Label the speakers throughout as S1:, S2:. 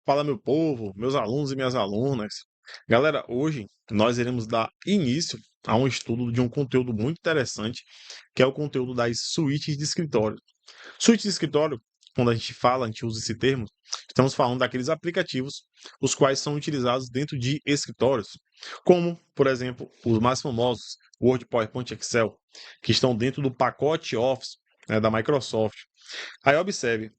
S1: Fala, meu povo, meus alunos e minhas alunas. Galera, hoje nós iremos dar início a um estudo de um conteúdo muito interessante, que é o conteúdo das suítes de escritório. Suíte de escritório, quando a gente fala, a gente usa esse termo, estamos falando daqueles aplicativos os quais são utilizados dentro de escritórios, como, por exemplo, os mais famosos, Word, PowerPoint, Excel, que estão dentro do pacote Office, né, da Microsoft. Aí observe,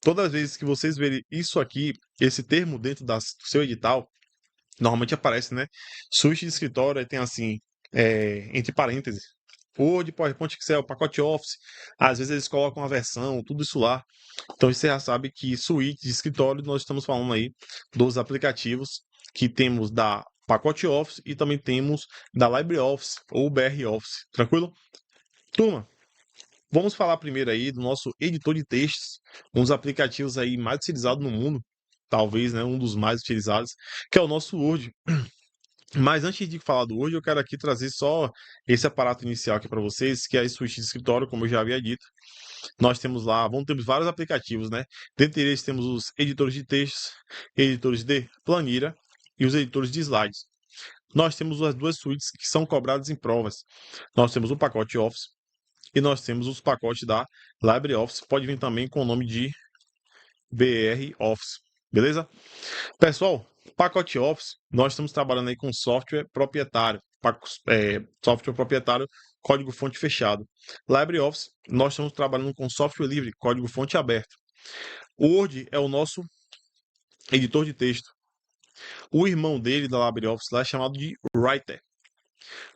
S1: todas as vezes que vocês verem isso aqui, esse termo dentro do seu edital, normalmente aparece, né? Suíte de escritório, aí tem assim, entre parênteses, Word, PowerPoint, Excel, pacote Office. Às vezes eles colocam a versão, tudo isso lá. Então você já sabe que suíte de escritório, nós estamos falando aí dos aplicativos que temos da pacote Office e também temos da LibreOffice ou BR Office. Tranquilo? Turma, vamos falar primeiro aí do nosso editor de textos, um dos aplicativos aí mais utilizados no mundo, talvez, né, um dos mais utilizados, que é o nosso Word. Mas antes de falar do Word, eu quero aqui trazer só esse aparato inicial aqui para vocês, que é a suíte de escritório, como eu já havia dito. Nós temos lá, vamos ter vários aplicativos, né? Dentre eles temos os editores de textos, editores de planilha e os editores de slides. Nós temos as duas suítes que são cobradas em provas. Nós temos o pacote Office e nós temos os pacotes da LibreOffice, pode vir também com o nome de BR Office, beleza? Pessoal, pacote Office, nós estamos trabalhando aí com software proprietário, software proprietário, código-fonte fechado. LibreOffice, nós estamos trabalhando com software livre, código-fonte aberto. O Word é o nosso editor de texto. O irmão dele da LibreOffice lá é chamado de Writer.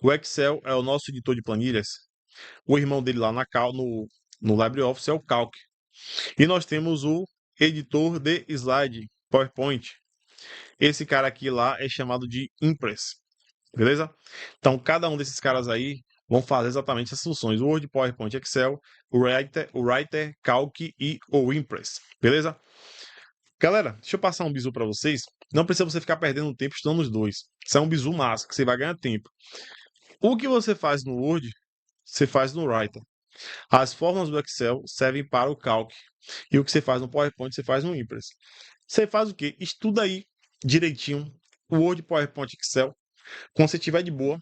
S1: O Excel é o nosso editor de planilhas. O irmão dele lá no LibreOffice é o Calc. E nós temos o editor de slide, PowerPoint. Esse cara aqui lá é chamado de Impress, beleza? Então, cada um desses caras aí vão fazer exatamente essas funções: Word, PowerPoint, Excel, o Writer, Calc e o Impress, beleza? Galera, deixa eu passar um bizu para vocês. Não precisa você ficar perdendo tempo estudando os dois. Isso é um bizu massa, que você vai ganhar tempo. O que você faz no Word, você faz no Writer. As fórmulas do Excel servem para o Calc. E o que você faz no PowerPoint, você faz no Impress. Você faz o quê? Estuda aí direitinho o Word, PowerPoint, Excel. Quando você tiver de boa,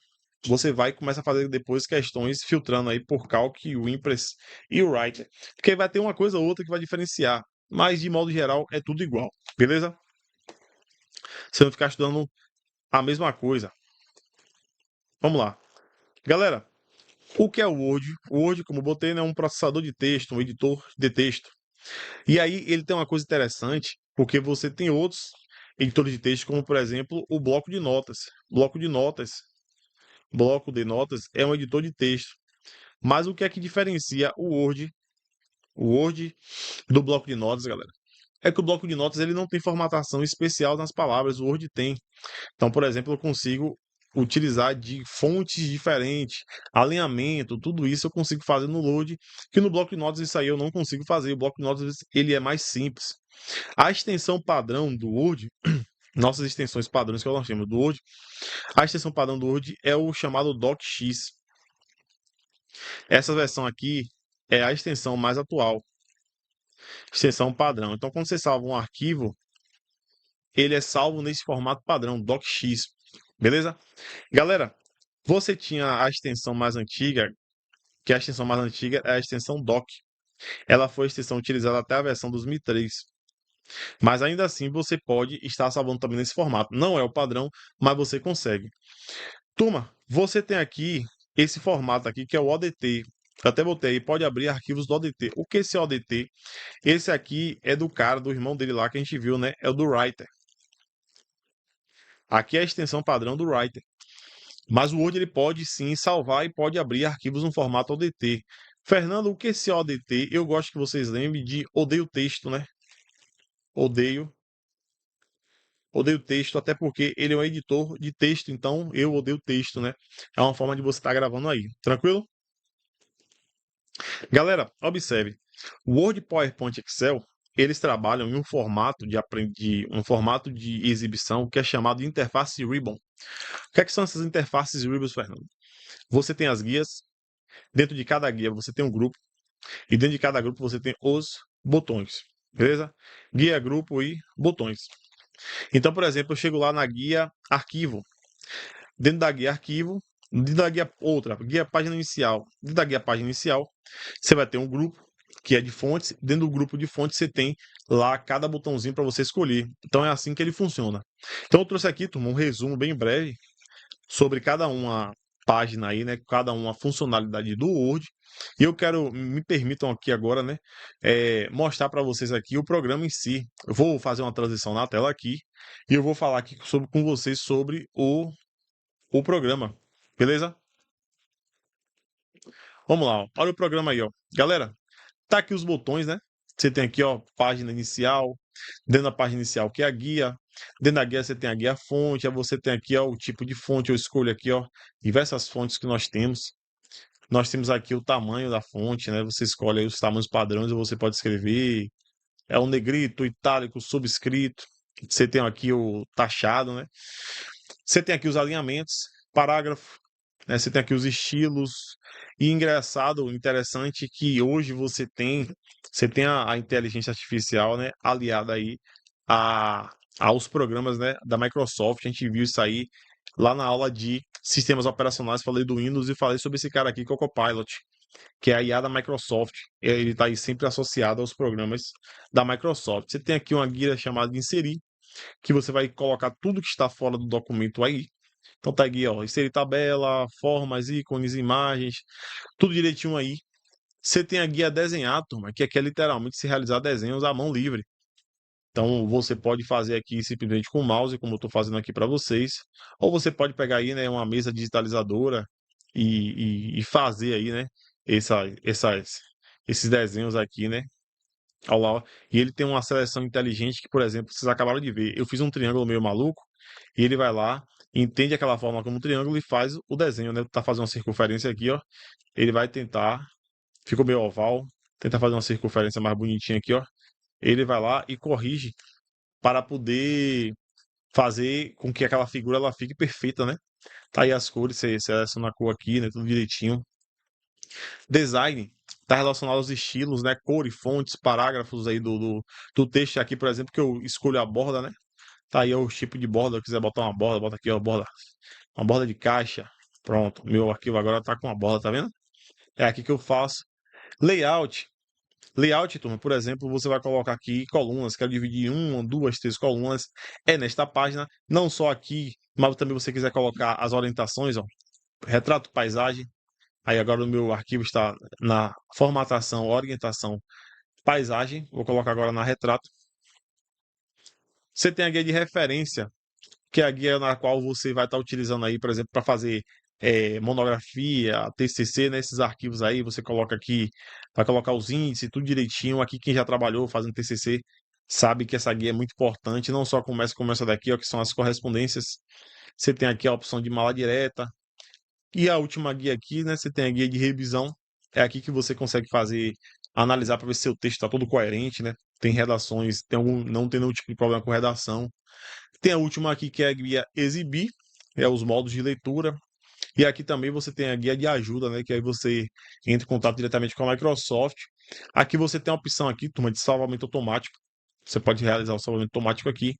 S1: você vai e começa a fazer depois questões filtrando aí por Calc, o Impress e o Writer. Porque vai ter uma coisa ou outra que vai diferenciar. Mas, de modo geral, é tudo igual. Beleza? Você não ficar estudando a mesma coisa. Vamos lá. Galera, o que é o Word? O Word, como eu botei, é um processador de texto, um editor de texto. E aí ele tem uma coisa interessante, porque você tem outros editores de texto, como por exemplo o bloco de notas. Bloco de notas é um editor de texto. Mas o que é que diferencia o Word do bloco de notas, galera? É que o bloco de notas ele não tem formatação especial nas palavras, o Word tem. Então, por exemplo, eu consigo utilizar de fontes diferentes, alinhamento, tudo isso eu consigo fazer no Word, que no bloco de notas isso aí eu não consigo fazer. O bloco de notas ele é mais simples. A extensão padrão do Word, nossas extensões padrões que nós temos do Word, a extensão padrão do Word é o chamado DocX. Essa versão aqui é a extensão mais atual, extensão padrão. Então, quando você salva um arquivo, ele é salvo nesse formato padrão, DocX. Beleza? Galera, você tinha a extensão mais antiga, que a extensão mais antiga é a extensão Doc. Ela foi a extensão utilizada até a versão 2003. Mas ainda assim você pode estar salvando também nesse formato. Não é o padrão, mas você consegue. Turma, você tem aqui esse formato aqui que é o ODT. Eu até botei aí, pode abrir arquivos do ODT. O que é esse ODT? Esse aqui é do cara, do irmão dele lá que a gente viu, né? É o do Writer. Aqui é a extensão padrão do Writer. Mas o Word ele pode sim salvar e pode abrir arquivos no formato ODT. Fernando, o que é esse ODT? Eu gosto que vocês lembrem de odeio texto, né? Odeio texto, até porque ele é um editor de texto, então eu odeio texto, né? É uma forma de você estar gravando aí. Tranquilo? Galera, observe. Word, PowerPoint, Excel, eles trabalham em um formato um formato de exibição que é chamado de interface ribbon. O que são essas interfaces ribbons, Fernando? Você tem as guias, dentro de cada guia você tem um grupo, e dentro de cada grupo você tem os botões. beleza? Guia, grupo e botões. Então, por exemplo, eu chego lá na guia arquivo. Dentro da guia arquivo, dentro da guia outra, guia página inicial. Dentro da guia página inicial, você vai ter um grupo que é de fontes. Dentro do grupo de fontes, você tem lá cada botãozinho para você escolher. Então é assim que ele funciona. Então eu trouxe aqui, turma, um resumo bem breve sobre cada uma página aí, né? Cada uma funcionalidade do Word. E eu quero, me permitam aqui agora, né? Mostrar para vocês aqui o programa em si. Eu vou fazer uma transição na tela aqui e eu vou falar aqui com vocês sobre o programa, beleza? Vamos lá, ó. Olha o programa aí, ó. Galera, tá aqui os botões, né? Você tem aqui, ó, página inicial. Dentro da página inicial, que é a guia. Dentro da guia você tem a guia fonte. Aí você tem aqui, ó, o tipo de fonte. Eu escolho aqui, ó, diversas fontes que nós temos. Nós temos aqui o tamanho da fonte, né? Você escolhe aí os tamanhos padrões, ou você pode escrever. É o negrito, o itálico, o subscrito. Você tem aqui o taxado, né? Você tem aqui os alinhamentos, parágrafo, né? Você tem aqui os estilos. E engraçado, interessante que hoje você tem a inteligência artificial, né, aliada aí a, aos programas, né, da Microsoft. A gente viu isso aí lá na aula de sistemas operacionais. Falei do Windows e falei sobre esse cara aqui, que é o Copilot, que é a IA da Microsoft. Ele está aí sempre associado aos programas da Microsoft. Você tem aqui uma guia chamada de inserir, que você vai colocar tudo que está fora do documento aí. Então tá aqui, ó, inserir tabela, formas, ícones, imagens, tudo direitinho aí. Você tem a guia desenhar, turma, que aqui é literalmente se realizar desenhos à mão livre. Então você pode fazer aqui simplesmente com o mouse, como eu estou fazendo aqui para vocês, ou você pode pegar aí, né, uma mesa digitalizadora e fazer aí, né, esses desenhos aqui, né, ao lá. E ele tem uma seleção inteligente que, por exemplo, vocês acabaram de ver. Eu fiz um triângulo meio maluco e ele vai lá, entende aquela forma como um triângulo e faz o desenho, né? Tá fazendo uma circunferência aqui, ó. Ele vai tentar, ficou meio oval, tenta fazer uma circunferência mais bonitinha aqui, ó. Ele vai lá e corrige para poder fazer com que aquela figura ela fique perfeita, né? Tá aí as cores, você seleciona a cor aqui, né? Tudo direitinho. Design está relacionado aos estilos, né? Cores, fontes, parágrafos aí do texto aqui, por exemplo, que eu escolho a borda, né? Tá aí o tipo de borda. Se quiser botar uma borda, bota aqui, ó, borda. Uma borda de caixa. Pronto. Meu arquivo agora tá com uma borda, tá vendo? É aqui que eu faço. Layout. Layout, turma, por exemplo, você vai colocar aqui colunas. Quero dividir uma, duas, três colunas. É nesta página. Não só aqui, mas também você quiser colocar as orientações, ó. Retrato, paisagem. Aí agora o meu arquivo está na formatação, orientação, paisagem. Vou colocar agora na retrato. Você tem a guia de referência, que é a guia na qual você vai estar utilizando aí, por exemplo, para fazer monografia, TCC, nesses arquivos aí. Você coloca aqui, vai colocar os índices, tudo direitinho. Aqui quem já trabalhou fazendo TCC sabe que essa guia é muito importante. Não só começa como essa daqui, ó, que são as correspondências. Você tem aqui a opção de mala direta. E a última guia aqui, né? Você tem a guia de revisão. É aqui que você consegue fazer, analisar para ver se seu texto está todo coerente, né? Tem redações, não tem nenhum tipo de problema com redação. Tem a última aqui que é a guia exibir, é os modos de leitura. E aqui também você tem a guia de ajuda, né? Que aí você entra em contato diretamente com a Microsoft. Aqui você tem a opção aqui, turma, de salvamento automático. Você pode realizar o salvamento automático aqui.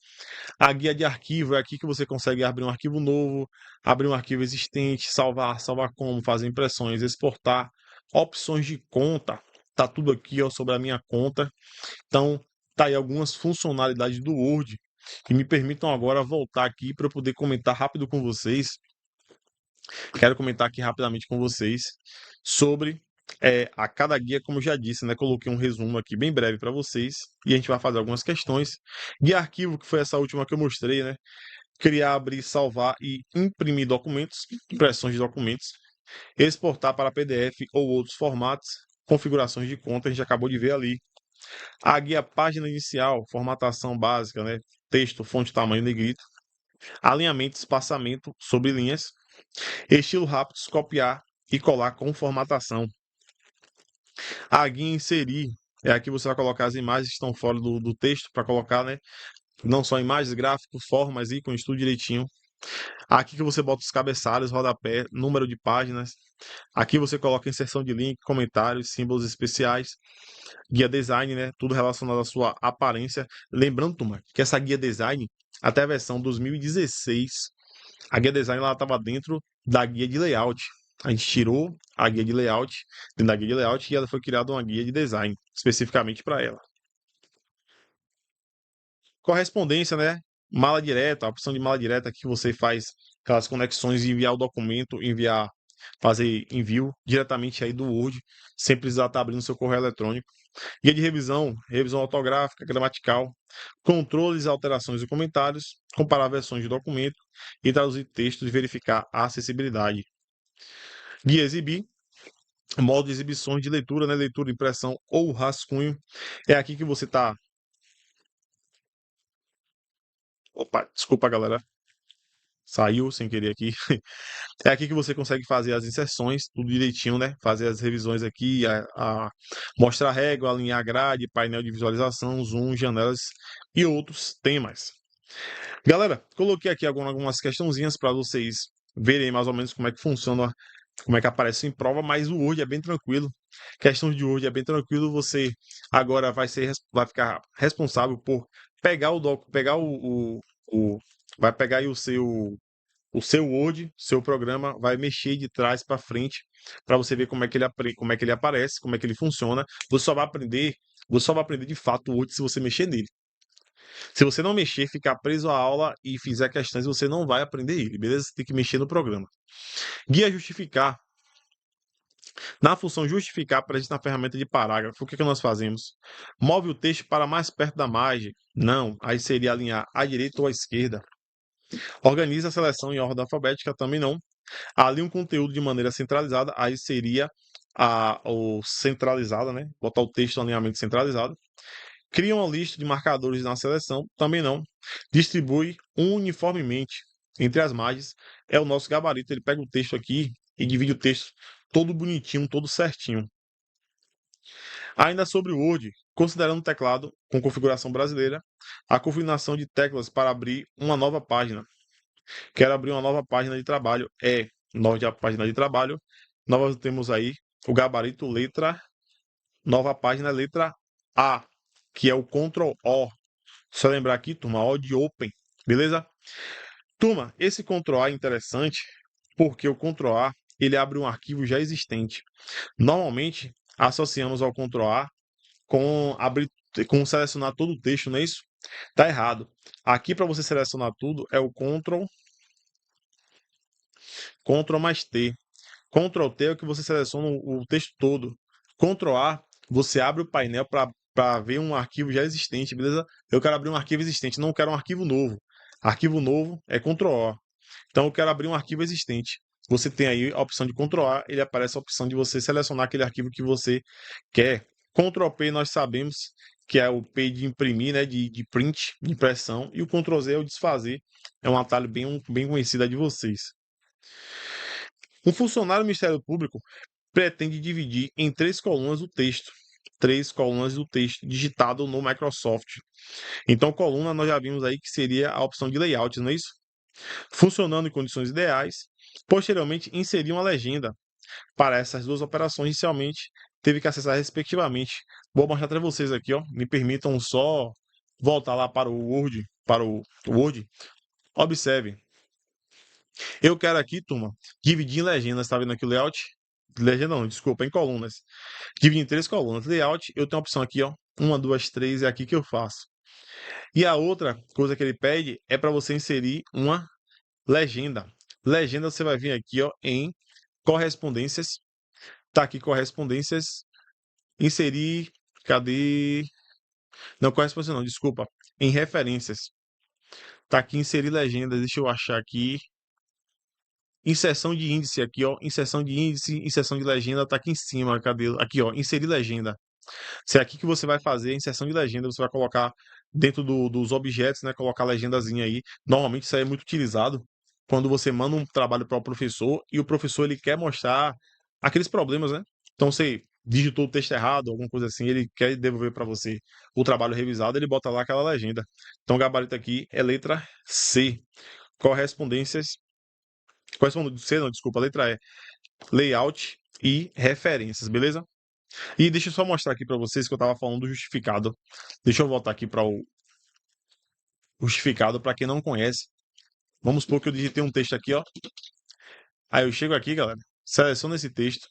S1: A guia de arquivo é aqui que você consegue abrir um arquivo novo, abrir um arquivo existente, salvar como, fazer impressões, exportar, opções de conta. Tá tudo aqui, ó, sobre a minha conta. Então, tá aí algumas funcionalidades do Word que me permitam agora voltar aqui para eu poder comentar rápido com vocês. Quero comentar aqui rapidamente com vocês sobre a cada guia, como eu já disse, né? Coloquei um resumo aqui bem breve para vocês e a gente vai fazer algumas questões. Guia arquivo, que foi essa última que eu mostrei, né? Criar, abrir, salvar e imprimir documentos, impressões de documentos, exportar para PDF ou outros formatos, configurações de conta, a gente acabou de ver ali. A guia página inicial, formatação básica, né? Texto, fonte, tamanho, negrito. Alinhamento, espaçamento sobre linhas. Estilo rápido, copiar e colar com formatação. A guia inserir, é aqui você vai colocar as imagens que estão fora do texto para colocar, né? Não só imagens, gráficos, formas, ícones, tudo direitinho. Aqui que você bota os cabeçalhos, rodapé, número de páginas. Aqui você coloca inserção de link, comentários, símbolos especiais, guia design, né? Tudo relacionado à sua aparência. Lembrando, turma, que essa guia design, até a versão 2016, a guia design ela estava dentro da guia de layout. A gente tirou a guia de layout, dentro da guia de layout, e ela foi criada uma guia de design, especificamente para ela. Correspondência, né? Mala direta, a opção de mala direta que você faz aquelas conexões e enviar o documento, fazer envio diretamente aí do Word, sem precisar estar abrindo seu correio eletrônico. Guia de revisão, revisão ortográfica, gramatical, controles, alterações e comentários, comparar versões de documento e traduzir textos e verificar a acessibilidade. Guia exibir, modo de exibições de leitura, né? Leitura, impressão ou rascunho. É aqui que você está. Opa, desculpa, galera. Saiu sem querer aqui. É aqui que você consegue fazer as inserções, tudo direitinho, né? Fazer as revisões aqui, mostrar a régua, alinhar a grade, painel de visualização, zoom, janelas e outros temas. Galera, coloquei aqui algumas questãozinhas para vocês verem mais ou menos como é que funciona, como é que aparece em prova, mas o Word é bem tranquilo. Questões de Word é bem tranquilo, você agora vai ficar responsável por pegar vai pegar aí o seu Word, seu programa, vai mexer de trás para frente para você ver como é que ele aparece, como é que ele funciona. Você só vai aprender de fato o Word se você mexer nele. Se você não mexer, ficar preso à aula e fizer questões, você não vai aprender ele, beleza? Você tem que mexer no programa. Guia justificar. Na função justificar, presente na ferramenta de parágrafo, o que nós fazemos? Move o texto para mais perto da margem? Não, aí seria alinhar à direita ou à esquerda. Organiza a seleção em ordem alfabética? Também não. Ali um conteúdo de maneira centralizada, aí seria o centralizada, né? Botar o texto no alinhamento centralizado. Cria uma lista de marcadores na seleção, também não. Distribui uniformemente entre as margens. É o nosso gabarito, ele pega o texto aqui e divide o texto todo bonitinho, todo certinho. Ainda sobre o Word, considerando o teclado com configuração brasileira, a configuração de teclas para abrir uma nova página. Quero abrir uma nova página de trabalho. Nova página de trabalho. Nós temos aí o gabarito letra, nova página letra A, que é o Ctrl O. Só lembrar aqui, turma, O de Open, beleza? Turma, esse Ctrl A é interessante porque o Ctrl A ele abre um arquivo já existente. Normalmente associamos ao Ctrl A com selecionar todo o texto, não é isso? Tá errado. Aqui para você selecionar tudo é o Ctrl mais T. Ctrl T é o que você seleciona o texto todo. Ctrl A, você abre o painel para ver um arquivo já existente, beleza? Eu quero abrir um arquivo existente, não quero um arquivo novo. Arquivo novo é Ctrl O. Então eu quero abrir um arquivo existente. Você tem aí a opção de Ctrl A, ele aparece a opção de você selecionar aquele arquivo que você quer. Ctrl P nós sabemos que é o P de imprimir, né, de print, de impressão, e o Ctrl Z é o desfazer. É um atalho bem conhecido de vocês. Um funcionário do Ministério Público pretende dividir em 3 colunas o texto. 3 colunas do texto digitado no Microsoft. Então, coluna nós já vimos aí que seria a opção de layout, não é isso? Funcionando em condições ideais. Posteriormente, inserir uma legenda. Para essas duas operações, inicialmente, teve que acessar respectivamente. Vou mostrar para vocês aqui, ó. Me permitam só voltar lá para o Word. Observe. Eu quero aqui, turma, dividir em legendas. Tá vendo aqui o layout? Legenda não, desculpa, em colunas. Dividir em 3 colunas. Layout, eu tenho a opção aqui, ó. 1, 2, 3, é aqui que eu faço. E a outra coisa que ele pede é para você inserir uma legenda. Legenda você vai vir aqui, ó, em correspondências. Tá aqui correspondências. Inserir. Cadê? Não, correspondência não, desculpa. Em referências. Tá aqui inserir legenda. Deixa eu achar aqui. Inserção de índice aqui, ó. Inserção de índice, inserção de legenda, tá aqui em cima. Cadê? Aqui, ó. Inserir legenda. Se é aqui que você vai fazer a inserção de legenda, você vai colocar dentro dos objetos, né? Colocar a legendazinha aí. Normalmente isso aí é muito utilizado quando você manda um trabalho para o professor e o professor ele quer mostrar aqueles problemas, né? Então você digitou o texto errado, alguma coisa assim, ele quer devolver para você o trabalho revisado, ele bota lá aquela legenda. Então o gabarito aqui é letra C. Correspondências. C não, desculpa, letra E. layout e referências, beleza? E deixa eu só mostrar aqui para vocês que eu estava falando do justificado. Deixa eu voltar aqui para o justificado, para quem não conhece. Vamos supor que eu digitei um texto aqui, ó. Aí eu chego aqui, galera, seleciono esse texto,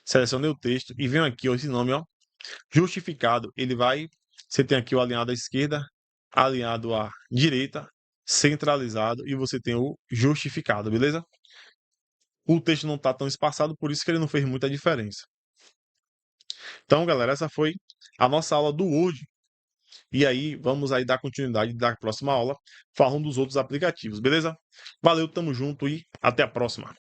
S1: selecionei o texto e venho aqui, ó, esse nome, ó, justificado. Ele vai, você tem aqui o alinhado à esquerda, alinhado à direita, centralizado e você tem o justificado, beleza? O texto não está tão espaçado, por isso que ele não fez muita diferença. Então, galera, essa foi a nossa aula do Word. E aí, vamos aí dar continuidade da próxima aula, falando dos outros aplicativos, beleza? Valeu, tamo junto e até a próxima.